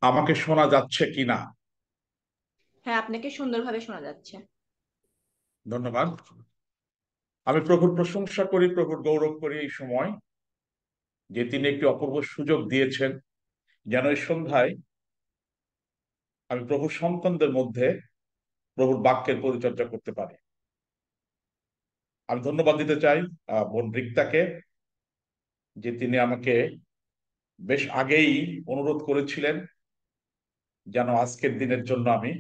আমাকে শোনা যাচ্ছে কিনা? হ্যাঁ, আপনাকে সুন্দরভাবে শোনা যাচ্ছে। ধন্যবাদ। আমি প্রভুর প্রশংসা করি, প্রভুর গৌরব করি এই সময় যে তিনি একটি অপূর্ব সুযোগ দিয়েছেন যেন এই সন্ধ্যায় আমি প্রভুর সন্তানদের মধ্যে প্রভুর বাক্যের পরিচর্যা করতে পারি। আমি ধন্যবাদ দিতে চাই বোন রিক্তাকে, যে তিনি আমাকে বেশ আগেই অনুরোধ করেছিলেন যেন আজকের দিনের জন্য আমি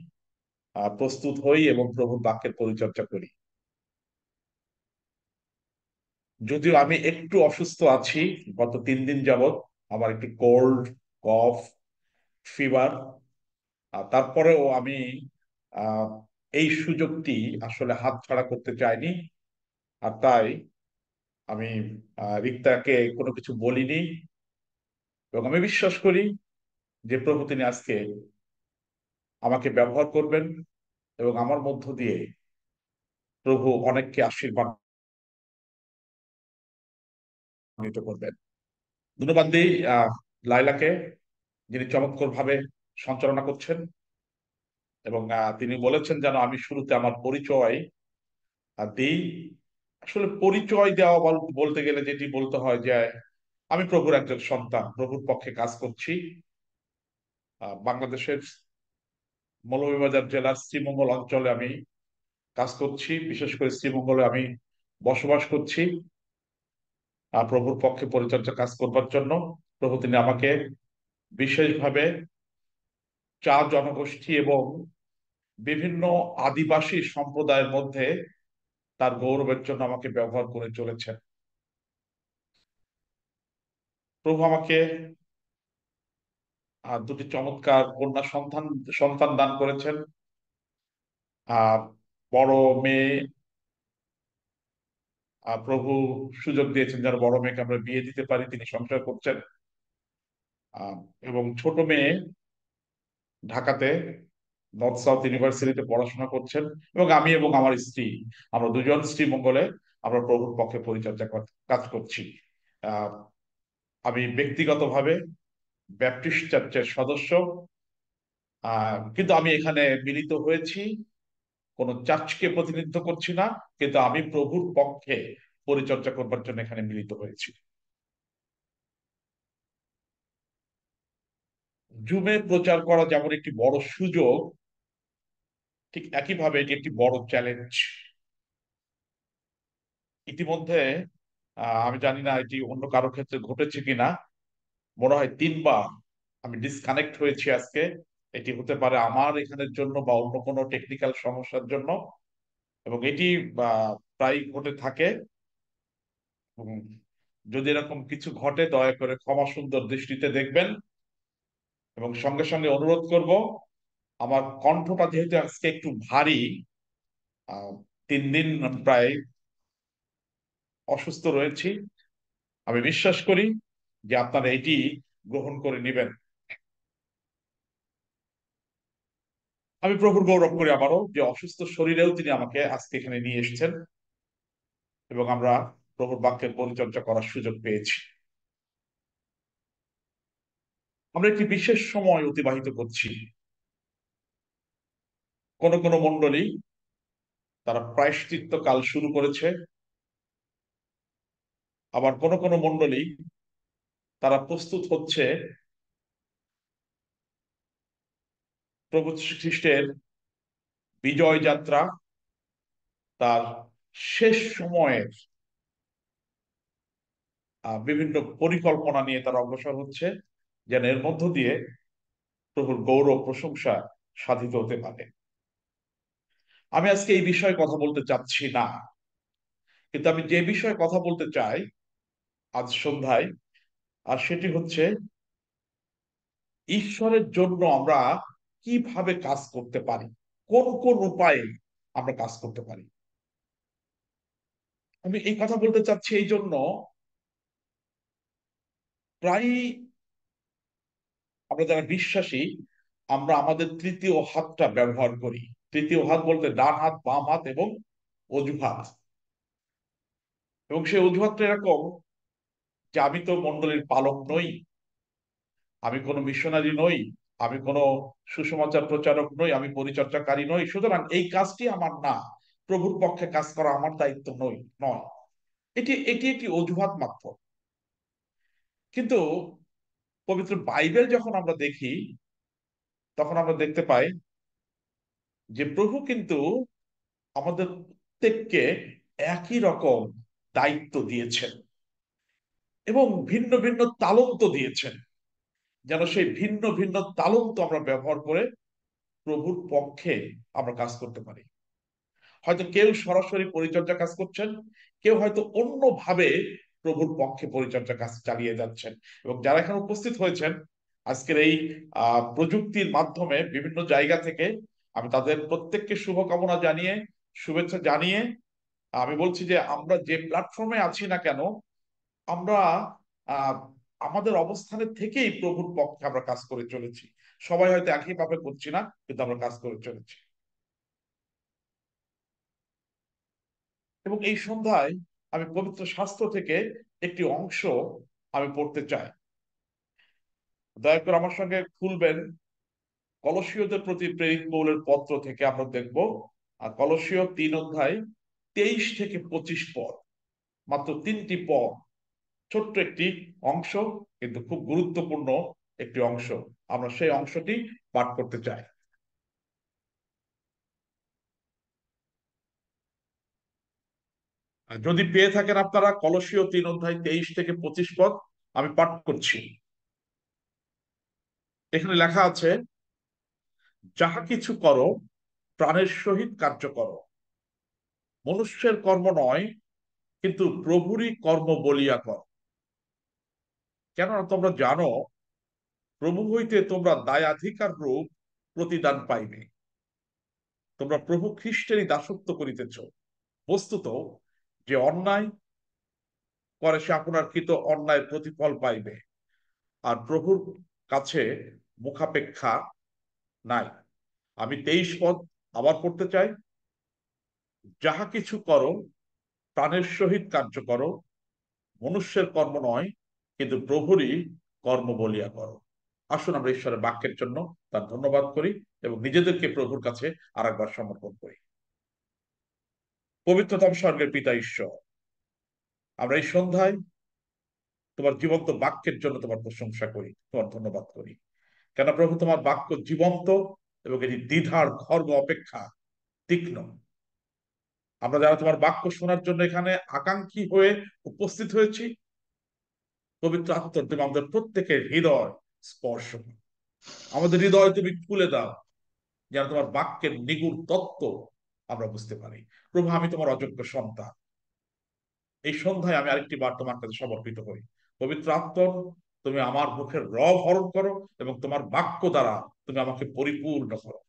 প্রস্তুত হই এবং প্রভুর বাক্যের পরিচর্যা করি। যদিও আমি একটু অসুস্থ আছি, গত 3 দিন যাবৎ আমার একটি কোল্ড, কফ, ফিভার, তারপরেও আমি আহ, এই সুযোগটি আসলে হাতছাড়া করতে চাইনি। আর তাই আমি রিক্তাকে কোনো কিছু বলিনি, এবং আমি বিশ্বাস করি যে প্রভু তিনি আজকে আমাকে ব্যবহার করবেন এবং আমার মধ্য দিয়ে প্রভু অনেককে আশীর্বাদ নিতে করবেন। ধন্যবাদ দিই লাইলাকে, যিনি চমৎকার ভাবে সঞ্চালনা করছেন। এবং তিনি বলেছেন যেন আমি শুরুতে আমার পরিচয় দিই। আসলে পরিচয় দেওয়া বলতে গেলে যেটি বলতে হয় যে আমি প্রভুর একজন সন্তান, প্রভুর পক্ষে কাজ করছি। বাংলাদেশের মৌলভীবাজার জেলার শ্রীমঙ্গল অঞ্চলে আমি কাজ করছি, বিশেষ করে শ্রীমঙ্গলে আমি বসবাস করছি প্রভুর পক্ষে পরিচর্যা কাজ করবার জন্য। প্রভু তিনি আমাকে বিশেষভাবে চা জনগোষ্ঠী এবং বিভিন্ন আদিবাসী সম্প্রদায়ের মধ্যে তার গৌরবের জন্য আমাকে ব্যবহার করে চলেছেন। প্রভু আমাকে দুটি চমৎকার কন্যা সন্তান সন্তান দান করেছেন। আহ বড় মেয়ে, প্রভু সুযোগ দিয়েছেন যেন বড় মেয়েকে আমরা বিয়ে দিতে পারি, তিনি সংসার করছেন। আহ, এবং ছোট মেয়ে ঢাকাতে নর্থ সাউথ ইউনিভার্সিটিতে পড়াশোনা করছেন। এবং আমি এবং আমার স্ত্রী, আমরা দুজন শ্রীমঙ্গলে আমরা প্রভুর পক্ষে পরিচর্যা কাজ করছি। আহ, আমি ব্যক্তিগতভাবে ব্যাপটিস্ট চার্চের সদস্য, কিন্তু আমি এখানে মিলিত হয়েছি কোন চার্চকে প্রতিনিধিত্ব করছি না, কিন্তু আমি প্রভুর পক্ষে পরিচর্যা করবার জন্য এখানে মিলিত হয়েছি। জুমে প্রচার করা যেমন একটি বড় সুযোগ, ঠিক একইভাবে এটি একটি বড় চ্যালেঞ্জ। ইতিমধ্যে আমি জানি না এটি অন্য কারো ক্ষেত্রে ঘটেছে কিনা, মনে হয় 3বার আমি ডিসকানেক্ট হয়েছি আজকে। এটি হতে পারে আমার এখানের জন্য বা অন্য কোনো টেকনিক্যাল সমস্যার জন্য, এবং এটি প্রায় ঘটে থাকে। এবং যদি এরকম কিছু ঘটে দয়া করে ক্ষমা সুন্দর দৃষ্টিতে দেখবেন। এবং সঙ্গে সঙ্গে অনুরোধ করব, আমার কণ্ঠটা যেহেতু আজকে একটু ভারী, 3 দিন প্রায় অসুস্থ রয়েছি, আমি বিশ্বাস করি যে আপনারা এটি গ্রহণ করে নেবেন। আমি প্রভুর গৌরব করি আবারও যে অসুস্থ শরীরেও তিনি আমাকে আজকে এখানে নিয়ে এসেছেন এবং আমরা প্রভুর বাক্যের পরিচর্যা করার সুযোগ পেয়েছি। আমরা একটি বিশেষ সময় অতিবাহিত করছি। কোন কোন মণ্ডলী তারা প্রায়শ্চিত্ত কাল শুরু করেছে, আবার কোন কোন মণ্ডলী তারা প্রস্তুত হচ্ছে প্রভু খ্রিস্টের বিজয় যাত্রা, তার শেষ সময়ের বিভিন্ন পরিকল্পনা নিয়ে তারা অগ্রসর হচ্ছে, যেন এর মধ্য দিয়ে প্রভুর গৌরব প্রশংসা সাধিত হতে পারে। আমি আজকে এই বিষয়ে কথা বলতে চাচ্ছি না, কিন্তু আমি যে বিষয়ে কথা বলতে চাই আজ সন্ধ্যায়, আর সেটি হচ্ছে ঈশ্বরের জন্য আমরা কিভাবে কাজ করতে পারি, কোন কোন উপায়ে আমরা কাজ করতে পারি। আমি এই কথা বলতে চাচ্ছি এই জন্য, প্রায় আমরা যারা বিশ্বাসী, আমরা আমাদের তৃতীয় হাতটা ব্যবহার করি। তৃতীয় হাত বলতে ডান হাত, বাম হাত এবং অজুহাত। এবং সেই অজুহাতটা এরকম যে আমি তো মণ্ডলীর পালক নই, আমি কোনো মিশনারি নই, আমি কোনো সুসমাচার প্রচারক নই, আমি পরিচর্যাকারী নই, সুতরাং এই কাজটি আমার না, প্রভুর পক্ষে কাজ করা আমার দায়িত্ব নয়। এটি এটি একটি অজুহাত মাত্র। কিন্তু পবিত্র বাইবেল যখন আমরা দেখি, তখন আমরা দেখতে পাই যে প্রভু কিন্তু আমাদের প্রত্যেককে একই রকম দায়িত্ব দিয়েছেন এবং ভিন্ন ভিন্ন তালন্ত দিয়েছেন, যেন সেই ভিন্ন ভিন্ন তালন্ত আমরা ব্যবহার করে প্রভুর পক্ষে আমরা কাজ করতে পারি। হয়তো কেউ সরাসরি পরিচর্যা কাজ করছেন, কেউ হয়তো অন্যভাবে প্রভুর পক্ষে পরিচর্যা কাজ চালিয়ে যাচ্ছেন। এবং যারা এখানে উপস্থিত হয়েছেন আজকের এই প্রযুক্তির মাধ্যমে বিভিন্ন জায়গা থেকে, আমি তাদের প্রত্যেককে শুভকামনা জানিয়ে, শুভেচ্ছা জানিয়ে আমি বলছি যে আমরা যে প্ল্যাটফর্মে আছি না কেন, আমরা আহ আমাদের অবস্থানের থেকেই প্রভুর পক্ষে আমরা কাজ করে চলেছি। সবাই হয়তো একইভাবে করছি না, কিন্তু আমরা কাজ করে চলেছি। এবং এই সন্ধ্যায় আমি পবিত্র শাস্ত্র থেকে একটি অংশ আমি পড়তে চাই। দয়া করে আমার সঙ্গে খুলবেন কলসীয়দের প্রতি প্রেরিত পৌলের পত্র থেকে। আমরা দেখব কলসীয় 3 অধ্যায় 23 থেকে 25 পদ, মাত্র 3টি পদ, ছোট্ট একটি অংশ, কিন্তু খুব গুরুত্বপূর্ণ একটি অংশ। আমরা সেই অংশটি পাঠ করতে চাই। আর যদি পেয়ে থাকেন আপনারা, কলসীয় 3 অধ্যায় 23 থেকে 25 পদ আমি পাঠ করছি। এখানে লেখা আছে, যাহা কিছু করো প্রাণের সহিত কার্য করো, মনুষ্যের কর্ম নয়, কিন্তু প্রভুরই কর্ম বলিয়া কর। কেননা তোমরা জানো, প্রভু হইতে তোমরা দায়াধিকার রূপ প্রতিদান পাইবে। তোমরা প্রভু খ্রিস্টেরই দাসত্ব করিতেছ। বস্তুত যে অন্যায় করে সে আপনার কৃত অন্যায় প্রতিফল পাইবে, আর প্রভুর কাছে মুখাপেক্ষা নাই। আমি 23 পদ আবার পড়তে চাই। যাহা কিছু করো প্রাণের সহিত কার্য করো, মনুষ্যের কর্ম নয়, কিন্তু প্রভুরই কর্ম বলিয়া করো। আসুন আমরা ঈশ্বরের বাক্যের জন্য তার ধন্যবাদ করি এবং নিজেদেরকে প্রভুর কাছে আর একবার সমর্পণ করি। পবিত্রতম স্বর্গের পিতা ঈশ্বর, আমরা এই সন্ধ্যায় তোমার জীবন্ত বাক্যের জন্য তোমার প্রশংসা করি, তোমার ধন্যবাদ করি। কেন প্রভু, তোমার বাক্য জীবন্ত এবং এটি দ্বিধার খর্ব অপেক্ষা তীক্ষ্ণ। আমরা যারা তোমার বাক্য শোনার জন্য এখানে আকাঙ্ক্ষী হয়ে উপস্থিত হয়েছি, পবিত্র আত্মা তুমি আমাদের প্রত্যেকের হৃদয় স্পর্শ করো। আমাদের হৃদয় তুমি খুলে দাও, যেন তোমার বাক্যের নিগুড় তত্ত্ব আমরা বুঝতে পারি। প্রভু, আমি তোমার অযোগ্য সন্তান। এই সন্ধ্যায় আমি আরেকটি বার তোমার কাছে সমর্পিত হই। পবিত্র আত্মা, তুমি আমার মুখের রব হরণ করো এবং তোমার বাক্য দ্বারা তুমি আমাকে পরিপূর্ণ করো,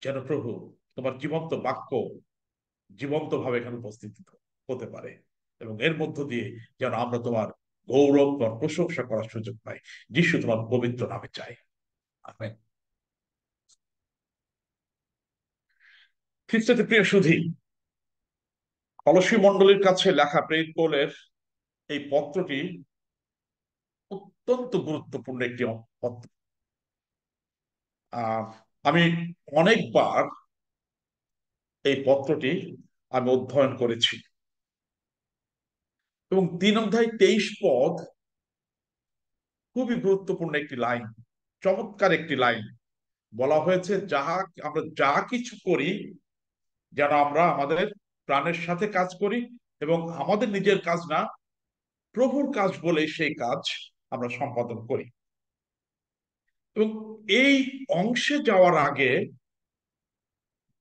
যেন প্রভু তোমার জীবন্ত বাক্য জীবন্ত ভাবে এখানে উপস্থিত হতে পারে এবং এর মধ্য দিয়ে যেন আমরা তোমার গৌরব, তোমার প্রশংসা করার সুযোগ পাই। যিশু তোমার পবিত্র নামে চাই, আমেন। খ্রিস্টতে প্রিয় সুধী, কলসী মণ্ডলীর কাছে লেখা প্রেরিত পৌলের এই পত্রটি অত্যন্ত গুরুত্বপূর্ণ একটি পত্র। আমি অনেকবার এই পত্রটি আমি অধ্যয়ন করেছি এবং 3 অধ্যায় 23 পদ খুবই গুরুত্বপূর্ণ একটি লাইন, চমৎকার একটি লাইন। বলা হয়েছে, যাহা আমরা যা কিছু করি যেন আমরা আমাদের প্রাণের সাথে কাজ করি এবং আমাদের নিজের কাজ না, প্রভুর কাজ বলে সেই কাজ আমরা সম্পাদন করি। এবং এই অংশে যাওয়ার আগে,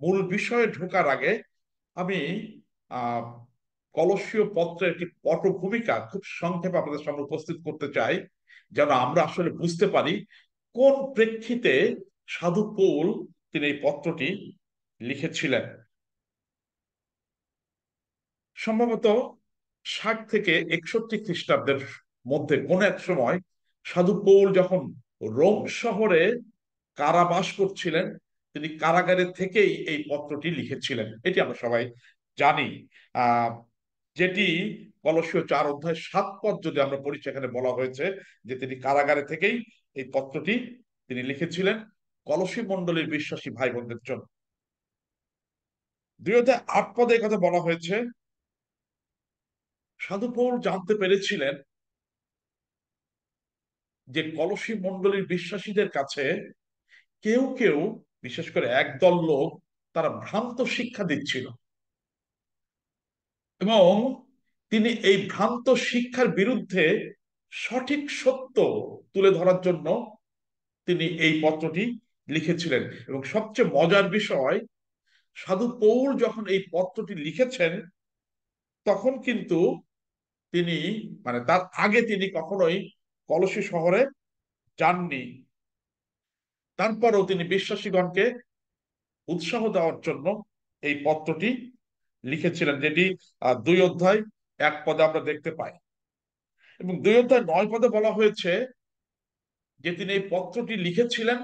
মূল বিষয়ে ঢোকার আগে, আমি আহ কলসীয় পত্রের একটি পটভূমিকা খুব সংক্ষেপে আপনাদের সামনে উপস্থিত করতে চাই, যেন আমরা আসলে বুঝতে পারি কোন প্রেক্ষিতে সাধু পৌল তিনি এই পত্রটি লিখেছিলেন। সম্ভবত 60 থেকে 61 খ্রিস্টাব্দের মধ্যে কোন এক সময় সাধু পৌল যখন রোম শহরে কারাবাস করছিলেন, তিনি কারাগারে থেকেই এই পত্রটি লিখেছিলেন, এটি আমরা সবাই জানি। আহ যেটি কলসীয় 4 অধ্যায় 7 পদ যদি আমরা পড়ি, সেখানে বলা হয়েছে যে তিনি কারাগারে থেকেই এই পত্রটি তিনি লিখেছিলেন কলসী মণ্ডলীর বিশ্বাসী ভাই বোনদের জন্য। 2 অধ্যায় 8 পদে এই কথা বলা হয়েছে, সাধু পৌল জানতে পেরেছিলেন যে কলসী মণ্ডলীর বিশ্বাসীদের কাছে কেউ কেউ, বিশেষ করে একদল লোক, তারা ভ্রান্ত শিক্ষা দিচ্ছিল, এবং তিনি এই ভ্রান্ত শিক্ষার বিরুদ্ধে সঠিক সত্য তুলে ধরার জন্য তিনি এই পত্রটি লিখেছিলেন। এবং সবচেয়ে মজার বিষয়, সাধু পৌল যখন এই পত্রটি লিখেছেন তখন কিন্তু তিনি, মানে তার আগে তিনি কখনোই কলসী শহরে যাননি। তারপরও তিনি বিশ্বাসীগণকে উৎসাহ দেওয়ার জন্য এই পত্রটি লিখেছিলেন, যেটি 2 অধ্যায় 1 পদে আমরা দেখতে পাই। এবং 2 অধ্যায় 9 পদে বলা হয়েছে যে তিনি এই পত্রটি লিখেছিলেন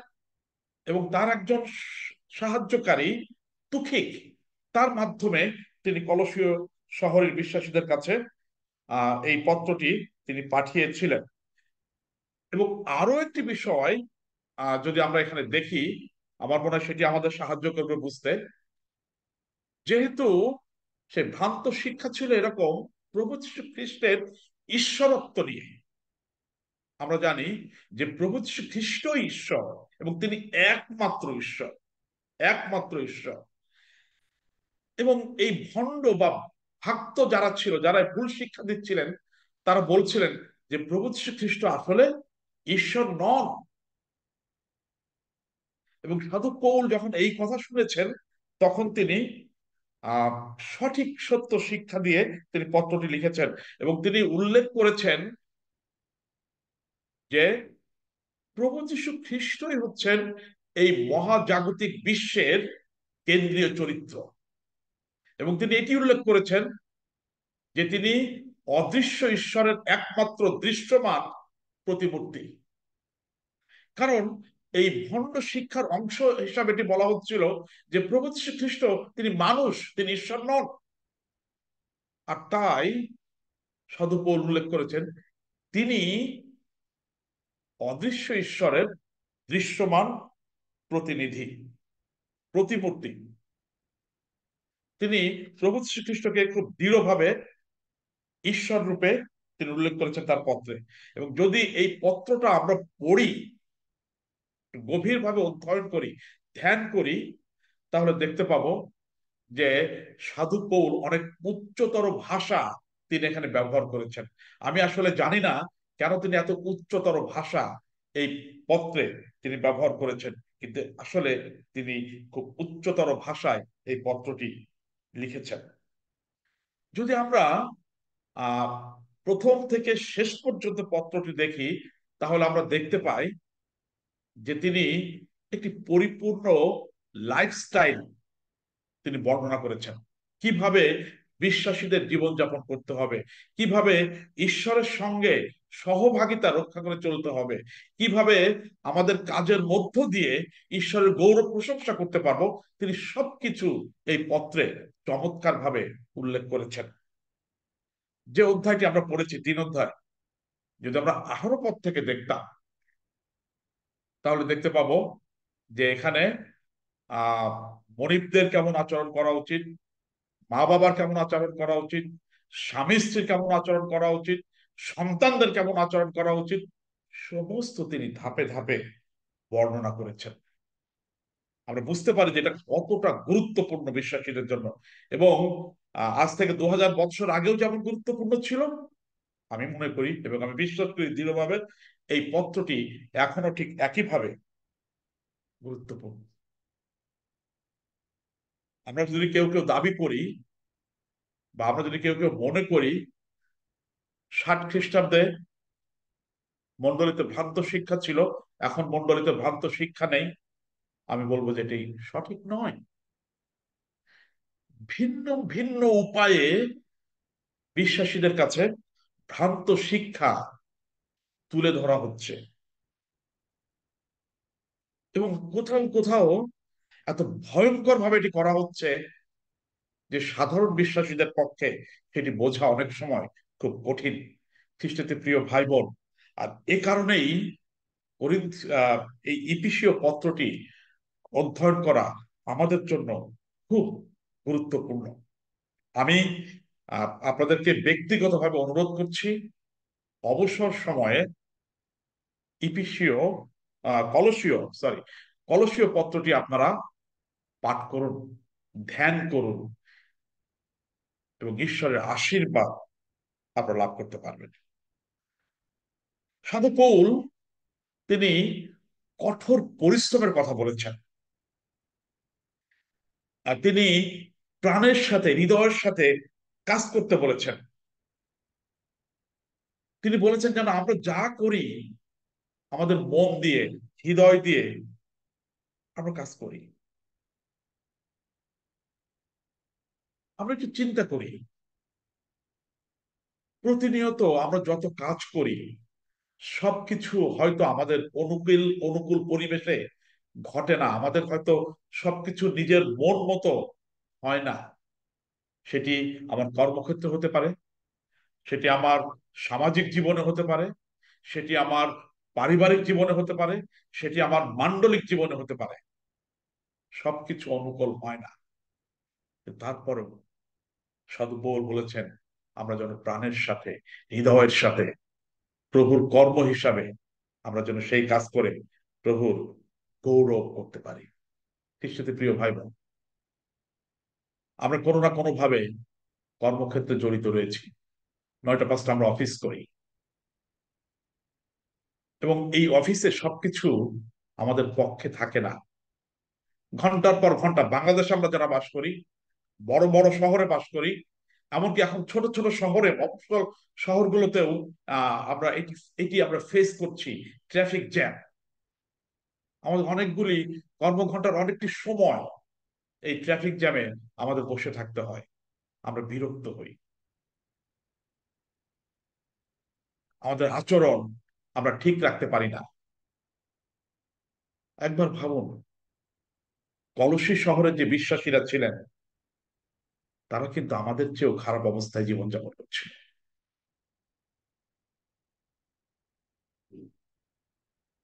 এবং তার একজন সাহায্যকারী তুখিক, তার মাধ্যমে তিনি কলসীয় শহরের বিশ্বাসীদের কাছে এই পত্রটি তিনি পাঠিয়েছিলেন। এবং আরো একটি বিষয় যদি আমরা এখানে দেখি, আমার মনে হয় সেটি আমাদের সাহায্য করবে বুঝতে। যেহেতু সে ভ্রান্ত শিক্ষা ছিল এরকম প্রভু যীশু খ্রিস্টের ঈশ্বরত্ব নিয়ে, আমরা জানি যে প্রভু যীশু খ্রিস্টই ঈশ্বর এবং তিনি একমাত্র ঈশ্বর, একমাত্র ঈশ্বর। এবং এই ভণ্ড বা ভক্ত যারা ছিল, যারা ভুল শিক্ষা দিচ্ছিলেন, তারা বলছিলেন যে প্রভু যীশু খ্রিস্ট আসলে ঈশ্বর নন। এবং সাধু পৌল যখন এই কথা শুনেছেন তখন তিনি আহ সঠিক সত্য শিক্ষা দিয়ে তিনি পত্রটি লিখেছেন। এবং তিনি উল্লেখ করেছেন যে প্রভু যীশু খ্রিস্টই হচ্ছেন এই মহাজাগতিক বিশ্বের কেন্দ্রীয় চরিত্র। এবং তিনি এটি উল্লেখ করেছেন যে তিনি অদৃশ্য ঈশ্বরের একমাত্র দৃশ্যমান প্রতিমূর্তি। কারণ এই ভণ্ড শিক্ষার অংশ হিসাবে এটি বলা হচ্ছিল যে প্রভু যীশু খ্রিস্ট তিনি মানুষ, তিনি ঈশ্বর নন। আর তাই সাধু পৌল উল্লেখ করেছেন তিনি অদৃশ্য ঈশ্বরের দৃশ্যমান প্রতিনিধি, প্রতিমূর্তি। তিনি প্রভু শ্রীকৃষ্ণকে খুব দৃঢ়ভাবে ঈশ্বর রূপে তিনি উল্লেখ করেছেন তার পত্রে। এবং যদি এই পত্রটা আমরা পড়ি, গভীরভাবে অধ্যয়ন করি, ধ্যান করি, তাহলে দেখতে পাবো যে সাধু পৌল অনেক উচ্চতর ভাষা তিনি এখানে ব্যবহার করেছেন। আমি আসলে জানি না কেন তিনি এত উচ্চতর ভাষা এই পত্রে তিনি ব্যবহার করেছেন, কিন্তু আসলে তিনি খুব উচ্চতর ভাষায় এই পত্রটি লিখেছেন। যদি আমরা আহ প্রথম থেকে শেষ পর্যন্ত পত্রটি দেখি, তাহলে আমরা দেখতে পাই যে তিনি একটি পরিপূর্ণ লাইফস্টাইল তিনি বর্ণনা করেছেন। কিভাবে বিশ্বাসীদের জীবনযাপন করতে হবে, কিভাবে ঈশ্বরের সঙ্গে সহভাগিতা রক্ষা করে চলতে হবে, কিভাবে আমাদের কাজের মধ্য দিয়ে ঈশ্বরের গৌরব প্রশংসা করতে পারবো, তিনি সবকিছু এই পত্রে চমৎকার ভাবে উল্লেখ করেছেন। যে অধ্যায়টি আমরা পড়েছি 3 অধ্যায়, যদি আমরা 18 পদ থেকে দেখতাম তাহলে দেখতে পাবো যে এখানে আহ মনিবদের কেমন আচরণ করা উচিত, মা বাবার কেমন আচরণ করা উচিত, স্বামী স্ত্রীর কেমন আচরণ করা উচিত, সন্তানদের কেমন আচরণ করা উচিত, সমস্ত তিনি ধাপে ধাপে বর্ণনা করেছেন। আমরা বুঝতে পারি যে এটা কতটা গুরুত্বপূর্ণ বিশ্বাসীদের জন্য। এবং আজ থেকে 2000 বছর আগেও যেমন গুরুত্বপূর্ণ ছিল, আমি মনে করি এবং আমি বিশ্বাস করি দৃঢ়ভাবে এই পত্রটি এখনো ঠিক একইভাবে গুরুত্বপূর্ণ। আমরা যদি কেউ কেউ দাবি করি বা আমরা যদি কেউ কেউ মনে করি 60 খ্রিস্টাব্দে মন্ডলীতে ভ্রান্ত শিক্ষা ছিল, এখন মন্ডলীতে ভ্রান্ত শিক্ষা নেই, আমি বলবো যে এটি সঠিক নয়। ভিন্ন ভিন্ন উপায়ে বিশ্বাসীদের কাছে ভ্রান্ত শিক্ষা তুলে ধরা হচ্ছে, এবং কোথাও কোথাও এত ভয়ঙ্কর ভাবে এটি করা হচ্ছে যে সাধারণ বিশ্বাসীদের পক্ষে সেটি বোঝা অনেক সময় খুব কঠিন। খ্রিস্টতে প্রিয় ভাই বোন, আর এ কারণেই করিন্থ এই ইপিসীয় পত্রটি অধ্যয়ন করা আমাদের জন্য খুব গুরুত্বপূর্ণ। আমি আপনাদেরকে ব্যক্তিগতভাবে অনুরোধ করছি, অবসর সময়ে ইপিসীয় কলসীয় পত্রটি আপনারা পাঠ করুন, ধ্যান করুন, এবং ঈশ্বরের আশীর্বাদ আপনারা লাভ করতে পারবেন। সাধু পৌল তিনি কঠোর পরিশ্রমের কথা বলেছেন, আর তিনি প্রাণের সাথে, হৃদয়ের সাথে কাজ করতে বলেছেন। তিনি বলেছেন যেন আমরা যা করি আমাদের মন দিয়ে, হৃদয় দিয়ে আমরা কাজ করি। আমরা একটু চিন্তা করি, প্রতিনিয়ত আমরা যত কাজ করি সবকিছু হয়তো আমাদের অনুকূল অনুকূল পরিবেশে ঘটে না, আমাদের হয়তো সবকিছু নিজের মন মতো হয় না। সেটি আমার কর্মক্ষেত্রে হতে পারে, সেটি আমার সামাজিক জীবনে হতে পারে, সেটি আমার পারিবারিক জীবনে হতে পারে, সেটি আমার মান্ডলিক জীবনে হতে পারে। সবকিছু অনুকূল হয় না, তারপরেও সাধু পৌল বলেছেন আমরা যেন প্রাণের সাথে, হৃদয়ের সাথে প্রভুর কর্ম হিসাবে আমরা যেন সেই কাজ করে প্রভুর গৌরব করতে পারি। খ্রিস্টতে প্রিয় ভাই বোন, আমরা কোনো না কোনো ভাবে কর্মক্ষেত্রে জড়িত রয়েছি। 9টা 5টা আমরা অফিস করি, এবং এই অফিসে সবকিছু আমাদের পক্ষে থাকে না। ঘন্টার পর ঘন্টা বাংলাদেশে আমরা যারা বাস করি, বড় বড় শহরে বাস করি, এমনকি এখন ছোট ছোট শহরে, মফস্বল শহরগুলোতেও আমরা এটি এটি আমরা ফেস করছি, ট্রাফিক জ্যাম। আমাদের অনেকগুলি কর্মঘন্টার অনেকটি সময় এই ট্রাফিক জ্যামে আমাদের বসে থাকতে হয়, আমরা বিরক্ত হই। আমাদের আচরণ আমরা ঠিক রাখতে পারি না। একবার ভাবুন, কলসি শহরের যে বিশ্বাসীরা ছিলেন তারা কিন্তু আমাদের চেয়েও খারাপ অবস্থায় জীবনযাপন করছিল।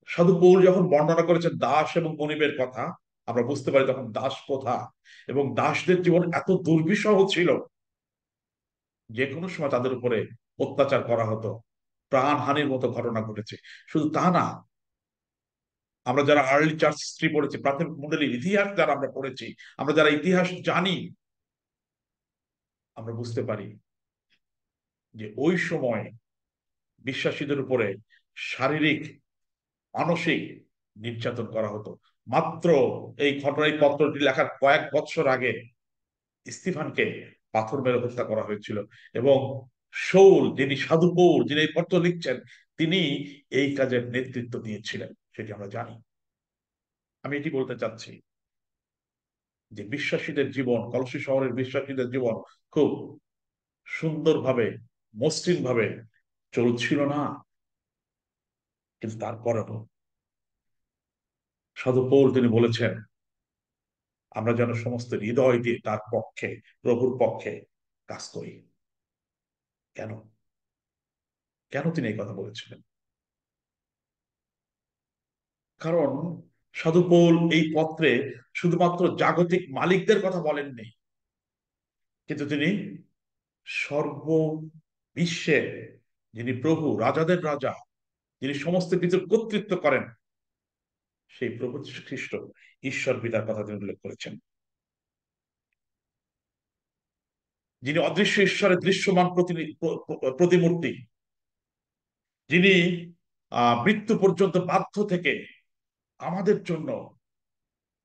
সাধু পৌল যখন বর্ণনা করেছেন দাস এবং মনিবের কথা, আমরা বুঝতে পারি তখন দাস প্রথা এবং দাসদের জীবন এত দুর্বিষহ ছিল, যে কোনো সময় তাদের উপরে অত্যাচার করা হতো, প্রাণহানির মতো ঘটনা ঘটেছে। শুধু তা না, আমরা যারা আর্লি চার্চ হিস্ট্রি পড়েছি, প্রাথমিক মন্ডলীর ইতিহাস যারা আমরা পড়েছি, আমরা যারা ইতিহাস জানি, আমরা বুঝতে পারি যে ওই সময় বিশ্বাসীদের উপরে শারীরিক, মানসিক নির্যাতন করা হতো। মাত্র এই ঘটনার পত্রটি লেখার কয়েক বছর আগে স্টিফানকে পাথর মেরে হত্যা করা হয়েছিল, এবং শৌল, যিনি সাধু পৌল, যিনি এই পত্র লিখছেন, তিনি এই কাজের নেতৃত্ব দিয়েছিলেন, সেটি আমরা জানি। আমি এটি বলতে চাচ্ছি যে বিশ্বাসীদের জীবন, কলসি শহরের বিশ্বাসীদের জীবন খুব সুন্দরভাবে, মসৃণ ভাবে চলছিল না, কিন্তু তারপরেও সাধু পৌল তিনি বলেছেন আমরা যেন সমস্ত হৃদয় দিয়ে তার পক্ষে, প্রভুর পক্ষে কাজ করি। কেন? কেন তিনি এই কথা বলেছিলেন? কারণ সাধু পৌল এই পত্রে শুধুমাত্র জাগতিক মালিকদের কথা বলেননি, কিন্তু তিনি সর্ব বিশ্বের যিনি প্রভু, রাজাদের রাজা, যিনি সমস্ত কিছুর কর্তৃত্ব করেন, সেই প্রভু যীশু খ্রিস্ট, ঈশ্বর পিতার কথা তিনি উল্লেখ করেছেন, যিনি অদৃশ্য ঈশ্বরের দৃশ্যমান প্রতিমূর্তি, যিনি মৃত্যু পর্যন্ত বাধ্য থেকে আমাদের জন্য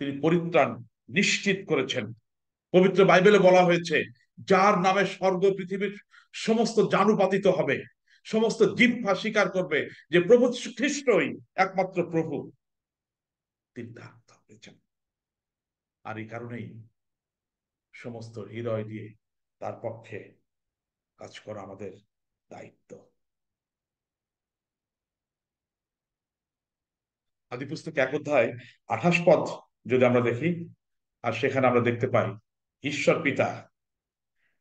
তিনি পরিত্রাণ নিশ্চিত করেছেন। পবিত্র বাইবেলে বলা হয়েছে যার নামে স্বর্গ পৃথিবীর সমস্ত জানুপাতিত হবে, সমস্ত জিহ্বা স্বীকার করবে যে প্রভু যীশু খ্রিস্টই একমাত্র প্রভু, তিনি থাকতেছেন। আর এই কারণেই সমস্ত হৃদয় দিয়ে তার পক্ষে কাজ করা আমাদের দায়িত্ব। আদি পুস্তক 1 অধ্যায় 28 পদ যদি আমরা দেখি, আর সেখানে আমরা দেখতে পাই ঈশ্বর পিতা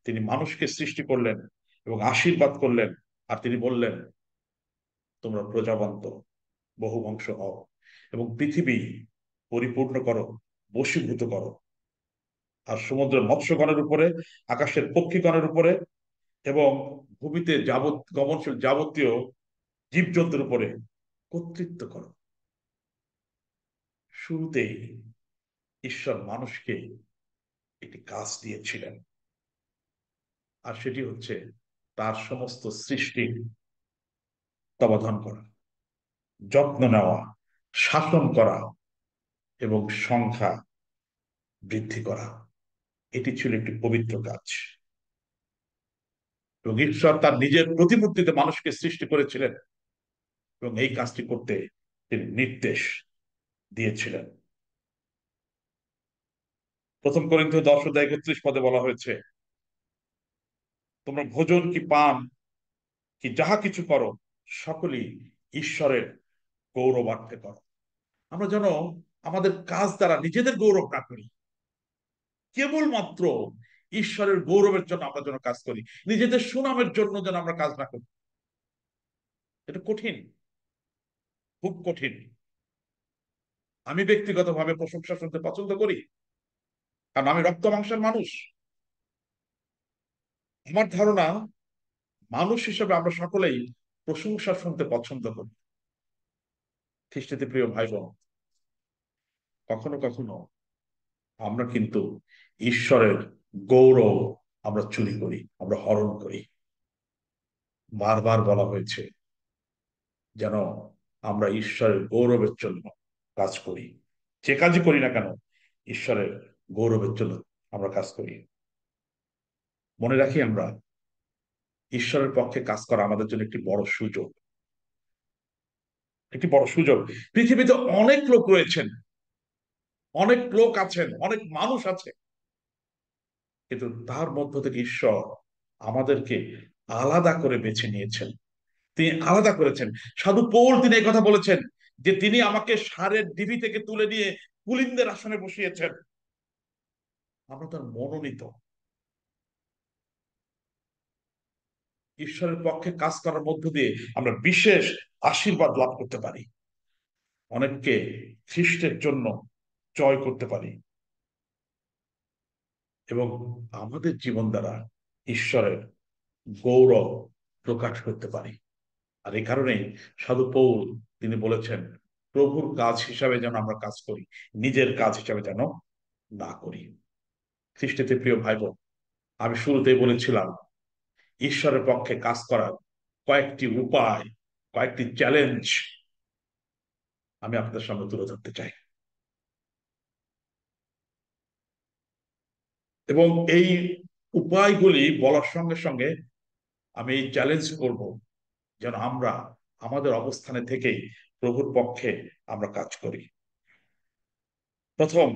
তিনি মানুষকে সৃষ্টি করলেন এবং আশীর্বাদ করলেন, আর তিনি বললেন তোমরা প্রজাবন্ত, বহু বংশ হও এবং পৃথিবী পরিপূর্ণ করো, বশীভূত করো। আর সমুদ্রের মৎস্যগণের উপরে, আকাশের পক্ষীগণের উপরে এবং ভূমিতে গমনশীল যাবতীয় জীবজন্তুর উপরে কর্তৃত্ব করো। শুরুতেই ঈশ্বর মানুষকে একটি কাজ দিয়েছিলেন, আর সেটি হচ্ছে তার সমস্ত সৃষ্টির তত্ত্বাবধান করা, যত্ন নেওয়া, শাসন করা এবং সংখ্যা বৃদ্ধি করা। এটি ছিল একটি পবিত্র কাজ, এবং ঈশ্বর তার নিজের প্রতিমূর্তিতে মানুষকে সৃষ্টি করেছিলেন এবং এই কাজটি করতে তিনি নির্দেশ দিয়েছিলেন। প্রথম করিন্থীয় 10:31 বলা হয়েছে, তোমরা ভোজন কি পান কি যাহা কিছু করো, সকলেই ঈশ্বরের গৌরবার্থে করো। আমরা যেন আমাদের কাজ দ্বারা নিজেদের গৌরব না করি, কেবলমাত্র ঈশ্বরের গৌরবের জন্য আমরা যেন কাজ করি, নিজেদের সুনামের জন্য যেন আমরা কাজ না করি। এটা কঠিন, খুব কঠিন। আমি ব্যক্তিগতভাবে প্রশংসা শুনতে পছন্দ করি, কারণ আমি রক্ত মাংসের মানুষ। আমার ধারণা, মানুষ হিসেবে আমরা সকলেই প্রশংসা শুনতে পছন্দ করি। খ্রিস্টতে প্রিয় ভাই বোন, কখনো কখনো আমরা কিন্তু ঈশ্বরের গৌরব আমরা চুরি করি, আমরা হরণ করি। বারবার বলা হয়েছে যেন আমরা ঈশ্বরের গৌরবের জন্য কাজ করি। যে কাজই করি না কেন, ঈশ্বরের গৌরবের জন্য আমরা কাজ করি। মনে রাখি, আমরা ঈশ্বরের পক্ষে কাজ করা আমাদের জন্য একটি বড় সুযোগ, একটি বড় সুযোগ। পৃথিবীতে অনেক লোক রয়েছেন, অনেক লোক আছেন, অনেক মানুষ আছে, কিন্তু তার মধ্য থেকে ঈশ্বর আমাদেরকে আলাদা করে বেছে নিয়েছেন, তিনি আলাদা করেছেন। সাধু পৌল তিনি এই কথা বলেছেন যে তিনি আমাকে ষাঁড়ের ঢিবি থেকে তুলে নিয়ে কুলিনদের আসনে বসিয়েছেন। আমরা তার মনোনীত। ঈশ্বরের পক্ষে কাজ করার মধ্য দিয়ে আমরা বিশেষ আশীর্বাদ লাভ করতে পারি, অনেককে খ্রিস্টের জন্য জয় করতে পারি এবং আমাদের জীবন দ্বারা ঈশ্বরের গৌরব প্রকাশ করতে পারি। আর এই কারণেই সাধু পৌল তিনি বলেছেন, প্রভুর কাজ হিসাবে যেন আমরা কাজ করি, নিজের কাজ হিসাবে যেন না করি। খ্রিস্টতে প্রিয় ভাই বোন, আমি শুরুতেই বলেছিলাম ঈশ্বরের পক্ষে কাজ করার কয়েকটি উপায়, কয়েকটি চ্যালেঞ্জ আমি আপনাদের সামনে তুলে ধরতে চাই, এবং এই উপায়গুলি বলার সঙ্গে সঙ্গে আমি এই চ্যালেঞ্জ করব যেন আমরা আমাদের অবস্থানে থেকেই প্রভুর পক্ষে আমরা কাজ করি। প্রথম,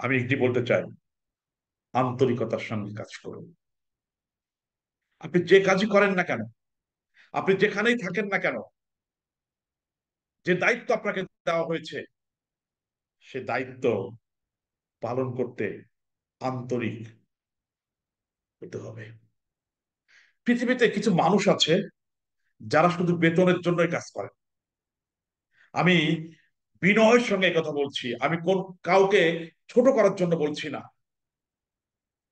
আমি একটি বলতে চাই, আন্তরিকতার সঙ্গে কাজ করুন। আপনি যে কাজই করেন না কেন, আপনি যেখানেই থাকেন না কেন, যে দায়িত্ব আপনাকে দেওয়া হয়েছে, সে দায়িত্ব পালন করতে আন্তরিক হতে হবে। পৃথিবীতে কিছু মানুষ আছে যারা শুধু বেতনের জন্যই কাজ করে। আমি বিনয়ের সঙ্গে কথা বলছি, আমি কোন কাউকে ছোট করার জন্য বলছি না,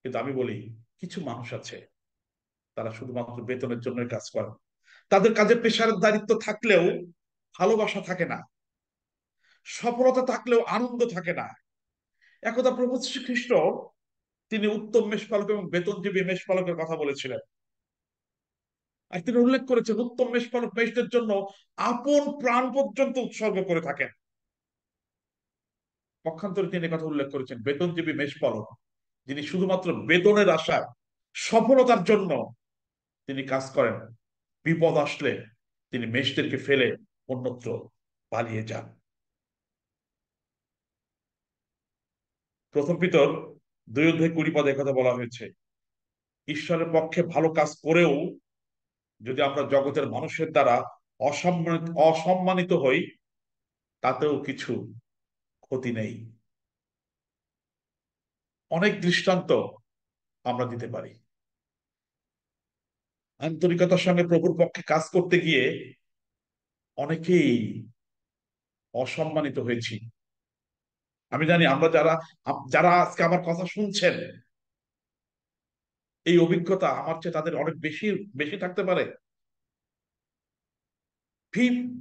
কিন্তু আমি বলি কিছু মানুষ আছে তারা শুধুমাত্র বেতনের জন্যই কাজ করে। তাদের কাজে পেশার দায়িত্ব থাকলেও ভালোবাসা থাকে না, সফলতা থাকলেও আনন্দ থাকে না। একদা প্রভু শ্রীখ্রিস্ট তিনি উত্তম মেষপালক এবং বেতনজীবী মেষপালকের কথা বলেছিলেন, আর তিনি উল্লেখ করেছেন উত্তম মেষপালক মেষদের জন্য আপন প্রাণ পর্যন্ত উৎসর্গ করে থাকেন। পক্ষান্তরে তিনি কথা উল্লেখ করেছেন বেতনজীবী মেষপালক যিনি শুধুমাত্র বেতনের আশায়, সফলতার জন্য তিনি কাজ করেন, বিপদ আসলে তিনি মেষদেরকে ফেলে অন্যত্র পালিয়ে যান। প্রথম পিতর 2:20 কথা বলা হয়েছে, ঈশ্বরের পক্ষে ভালো কাজ করেও যদি আমরা জগতের মানুষের দ্বারা অসম্মানিত হই, তাতেও কিছু ক্ষতি নেই। অনেক দৃষ্টান্ত আমরা দিতে পারি। আন্তরিকতার সঙ্গে প্রভুর পক্ষে কাজ করতে গিয়ে অনেকেই অসম্মানিত হয়েছি। আমি জানি আমরা যারা যারা আজকে আমার কথা শুনছেন, এই অভিজ্ঞতা আমার চেয়ে তাদের অনেক বেশি বেশি থাকতে পারে।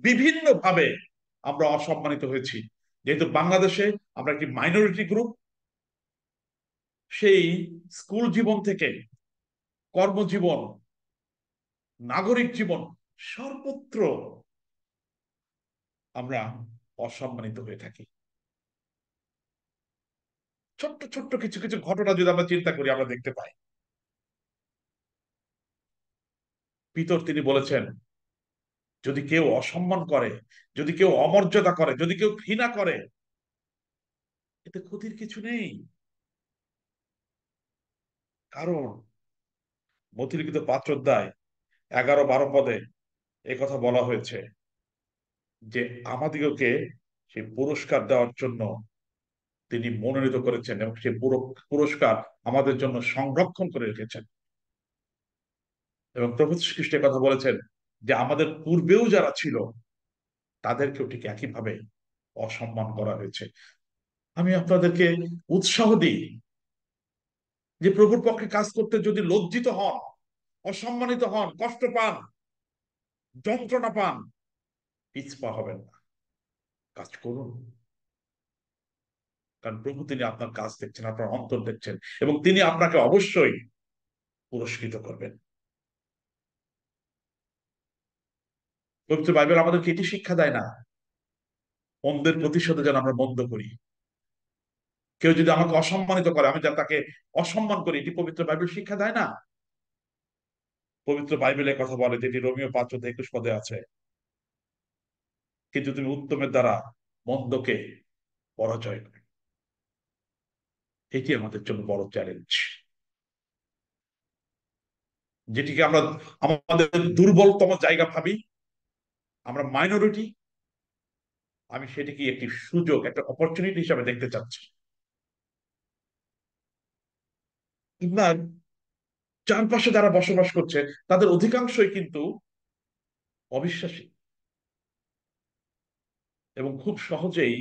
বিভিন্ন ভাবে আমরা অসম্মানিত হয়েছি। যেহেতু বাংলাদেশে আমরা একটি মাইনরিটি গ্রুপ, সেই স্কুল জীবন থেকে কর্মজীবন, নাগরিক জীবন, সর্বত্র আমরা অসম্মানিত হয়ে থাকি। ছোট্ট ছোট্ট কিছু কিছু ঘটনা যদি আমরা চিন্তা করি, আমরা দেখতে পাই। পিতর তিনি বলেছেন, যদি কেউ অসম্মান করে, যদি কেউ অমর্যাদা করে, যদি কেউ ঘৃণা করে, এতে ক্ষতির কিছু নেই। কারণ মতিলিখিত পাঁচ অধ্যায় 11-12 পদে কথা বলা হয়েছে যে আমাদিগকে সেই পুরস্কার দেওয়ার জন্য তিনি মনোনীত করেছেন, এবং সেই পুরস্কার আমাদের জন্য সংরক্ষণ করে রেখেছেন। এবং প্রভু যীশু খ্রিস্টের কথা বলেছেন যে আমাদের পূর্বেও যারা ছিল তাদেরকেও ঠিক একইভাবে অসম্মান করা হয়েছে। আমি আপনাদেরকে উৎসাহ দিই যে প্রভুর পক্ষে কাজ করতে যদি লজ্জিত হন, অসম্মানিত হন, কষ্ট পান, যন্ত্রণা পান, পিছপা হবেন না, কাজ করুন। কারণ প্রভু তিনি আপনার কাজ দেখছেন, আপনার অন্তর দেখছেন, এবং তিনি আপনাকে অবশ্যই পুরস্কৃত করবেন। পবিত্র বাইবেল আমাদেরকে এটি শিক্ষা দেয় না মন্দের প্রতিশোধে যেন আমরা মন্দ করি। কেউ যদি আমাকে অসম্মানিত করে, আমি যা তাকে অসম্মান করি, এটি পবিত্র বাইবেল শিক্ষা দেয় না। পবিত্র বাইবেলে কথা বলে, যেটি রোমীয় 5:21 আছে, কিন্তু তুমি উত্তমের দ্বারা মন্দকে পরাজয় করে। এটি আমাদের জন্য বড় চ্যালেঞ্জ, যেটিকে আমরা আমাদের দুর্বলতম জায়গা ভাবি, আমরা মাইনরিটি, আমি সেটিকে একটি সুযোগ, একটা অপরচুনিটি হিসাবে দেখতে চাচ্ছি। না, চারপাশে যারা বসবাস করছে তাদের অধিকাংশই কিন্তু অবিশ্বাসী, এবং খুব সহজেই